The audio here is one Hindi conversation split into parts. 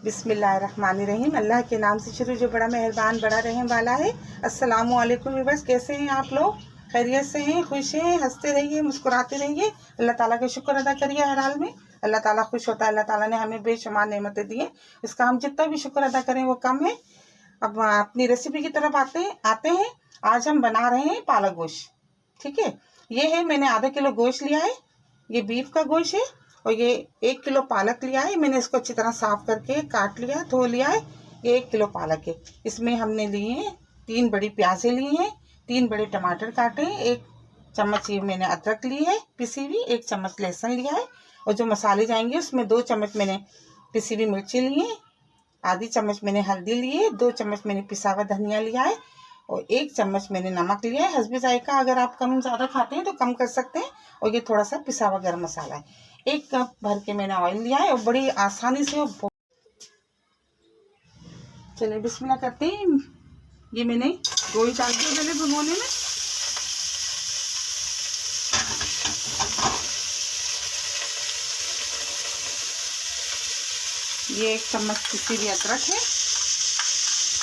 बिस्मिल्लाहिर्रहमानिर्रहीम। अल्लाह के नाम से शुरू जो बड़ा मेहरबान बड़ा रहम वाला है। अस्सलामु अलैकुम व्यूअर्स, कैसे हैं आप लोग? खैरियत से हैं, खुश हैं? हंसते रहिए, मुस्कुराते रहिए, अल्लाह ताला का शुक्र अदा करिए हर हाल में। अल्लाह ताला खुश होता है। अल्लाह ताला ने हमें बेशुमार नेमतें दी हैं, इसका हम जितना भी शुक्र अदा करें वो कम है। अब अपनी रेसिपी की तरफ आते हैं। आज हम बना रहे हैं पालक गोश्त। ठीक है, ये है, मैंने आधा किलो गोश्त लिया है, ये बीफ का गोश्त है। और ये 1 किलो पालक लिया है, मैंने इसको अच्छी तरह साफ करके काट लिया, धो लिया है। ये 1 किलो पालक है। इसमें हमने लिए हैं 3 बड़ी प्याज़ें ली हैं, 3 बड़े टमाटर काटे हैं, 1 चम्मच ये मैंने अदरक ली है पिसी हुई, 1 चम्मच लहसुन लिया है। और जो मसाले जाएंगे उसमें 2 चम्मच मैंने पिसी हुई मिर्ची ली है, आधी चम्मच मैंने हल्दी ली है, 2 चम्मच मैंने पिसा हुआ धनिया लिया है और 1 चम्मच मैंने नमक लिया है। हस्बे जायका, अगर आप कम ज़्यादा खाते हैं तो कम कर सकते हैं। और ये थोड़ा सा पिसा हुआ गरम मसाला है। 1 कप भर के मैंने ऑयल लिया है और बड़ी आसानी से चलिए बिस्मिल्लाह करते हैं। ये मैंने गोश्त डाल दिया पहले भगोने में। ये 1 चम्मच पिसी हुई अदरक है,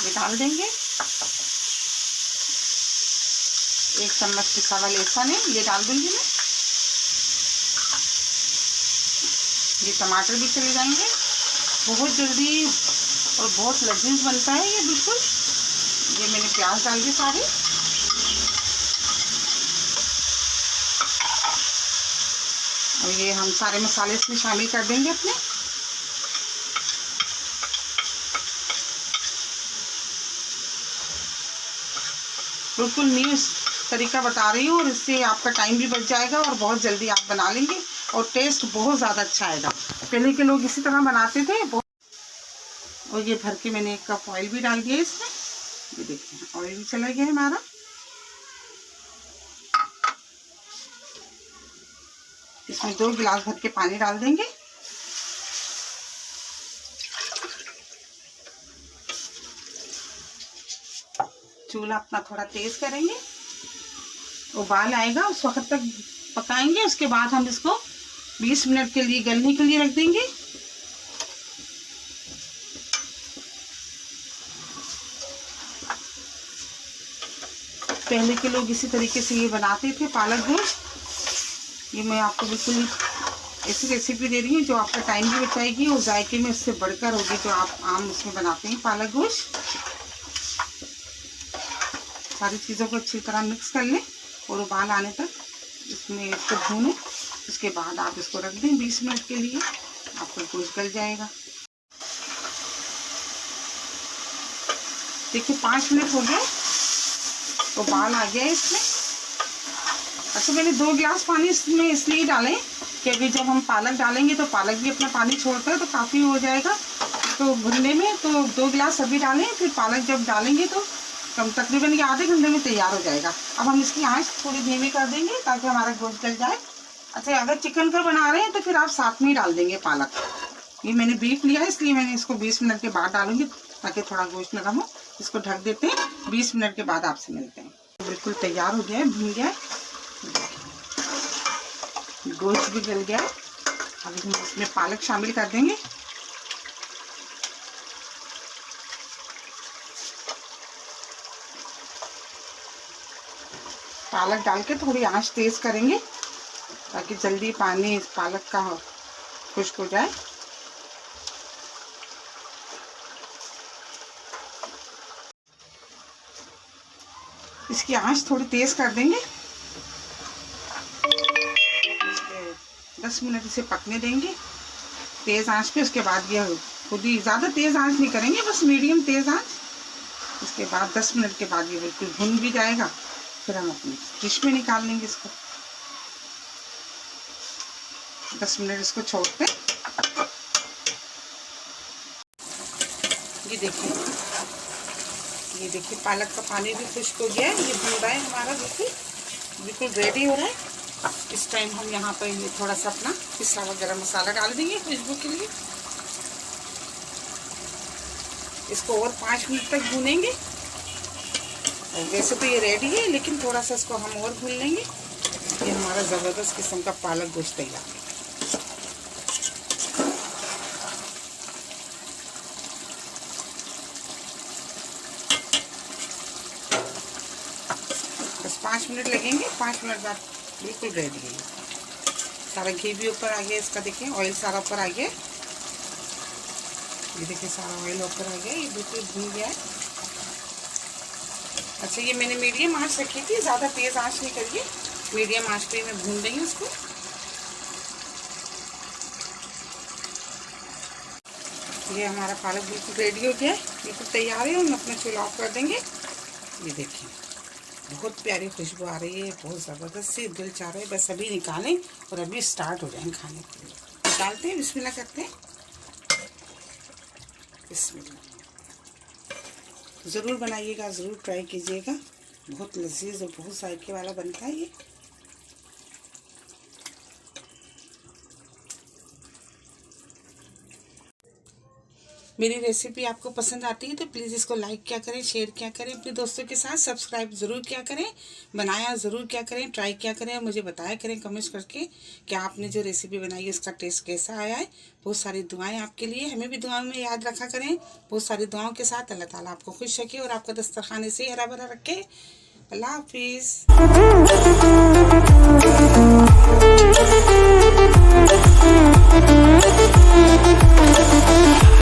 ये डाल देंगे। 1 चम्मच पिसा हुआ लहसुन है, ये डाल दूंगी मैं। ये टमाटर भी चले जाएंगे। बहुत जल्दी और बहुत लजीज बनता है ये, बिल्कुल। ये मैंने प्याज डाल दिए सारे। और ये हम सारे मसाले इसमें शामिल कर देंगे अपने। बिल्कुल न्यू तरीका बता रही हूँ और इससे आपका टाइम भी बच जाएगा और बहुत जल्दी आप बना लेंगे और टेस्ट बहुत ज़्यादा अच्छा आएगा। पहले के लोग इसी तरह बनाते थे। और ये भर के मैंने 1 कप ऑयल भी डाल दिया इसमें। ये देखिए ऑयल भी चला गया है हमारा। इसमें 2 गिलास भर के पानी डाल देंगे। चूल्हा अपना थोड़ा तेज करेंगे, उबाल आएगा उस वक्त तक पकाएंगे। उसके बाद हम इसको 20 मिनट के लिए गलने के लिए रख देंगे। पहले के लोग इसी तरीके से ये बनाते थे पालक गोश्त। ये मैं आपको बिल्कुल ऐसी रेसिपी दे रही हूँ जो आपका टाइम भी बचाएगी और जायके में इससे बढ़कर होगी जो आप आम उसमें बनाते हैं पालक गोश्त। सारी चीज़ों को अच्छी तरह मिक्स कर लें और उबाल आने तक इसमें इसको भूनें। उसके बाद आप इसको रख दें 20 मिनट के लिए, आपका गोश्त गल जाएगा। देखिए 5 मिनट हो गए, उबाल आ गया है इसमें। अच्छा, मैंने 2 गिलास पानी इसमें इसलिए डालें कि अभी जब हम पालक डालेंगे तो पालक भी अपना पानी छोड़ता है, तो काफ़ी हो जाएगा तो भुनने में। तो 2 गिलास अभी डालें, फिर पालक जब डालेंगे तो तकरीबन ये आधे घंटे में तैयार हो जाएगा। अब हम इसकी आंच थोड़ी धीमी कर देंगे ताकि हमारा गोश्त गल जाए। अच्छा, अगर चिकन का बना रहे हैं तो फिर आप साथ में ही डाल देंगे पालक। ये मैंने बीफ लिया है इसलिए मैंने इसको 20 मिनट के बाद डालूंगी ताकि थोड़ा गोश्त नरम हो। इसको ढक देते हैं, 20 मिनट के बाद आपसे मिलते हैं। बिल्कुल तैयार हो गया है, भून गया है, गोश्त भी गल गया है। अब हम इसमें पालक शामिल कर देंगे। पालक डाल के थोड़ी आंच तेज करेंगे ताकि जल्दी पानी इस पालक का खुश्क हो जाए। इसकी आंच थोड़ी तेज कर देंगे। 10 मिनट इसे पकने देंगे तेज आंच पे। उसके बाद ये खुद ही, ज़्यादा तेज आंच नहीं करेंगे, बस मीडियम तेज आंच। उसके बाद 10 मिनट के बाद ये बिल्कुल भुन भी जाएगा। फिर हम अपनी डिश में निकाल लेंगे इसको। 10 मिनट इसको छोड़ते। ये देखिए पालक का पानी भी खुश्क हो गया है। ये भुन रहा है हमारा, बिल्कुल रेडी हो रहा है। इस टाइम हम यहाँ पर ये थोड़ा सा अपना पिसा हुआ गरम मसाला डाल देंगे खुशबू के लिए। इसको और 5 मिनट तक भूनेंगे। वैसे तो ये रेडी है, लेकिन थोड़ा सा इसको हम और भून लेंगे। ये हमारा ज़बरदस्त किस्म का पालक गोश्त तैयार है। 5 मिनट बाद बिल्कुल रेडी है। सारा घी भी ऊपर आ गया इसका, देखिए ऑयल सारा ऊपर आ गया। ये देखिए सारा ऑयल ऊपर आ गया, ये बिल्कुल भून गया है। अच्छा, ये मैंने मीडियम आंच रखी थी, ज़्यादा तेज़ आंच नहीं करिए, मीडियम आंच पे मैं भून रही हूँ इसको। ये हमारा पालक बिल्कुल रेडी हो गया है, बिल्कुल तैयार है। हम अपना चूल्हा ऑफ कर देंगे। ये देखिए बहुत प्यारी खुशबू आ रही है, बहुत ज़बरदस्त सी, दिल चाह रहा है बस अभी निकालें और अभी स्टार्ट हो जाएं खाने के लिए। निकालते हैं, बिस्मिल्लाह करते हैं। बिस्मिल्लाह। ज़रूर बनाइएगा, ज़रूर ट्राई कीजिएगा, बहुत लजीज और बहुत जायके वाला बनता है ये। मेरी रेसिपी आपको पसंद आती है तो प्लीज़ इसको लाइक क्या करें, शेयर क्या करें अपने दोस्तों के साथ, सब्सक्राइब ज़रूर क्या करें, बनाया ज़रूर क्या करें, ट्राई क्या करें और मुझे बताया करें कमेंट्स करके कि आपने जो रेसिपी बनाई है उसका टेस्ट कैसा आया है। बहुत सारी दुआएं आपके लिए, हमें भी दुआओं में याद रखा करें। बहुत सारी दुआओं के साथ अल्लाह ताला आपको खुश रखे और आपका दस्तरखाने से हरा भरा रखे। अल्लाह हाफिज़।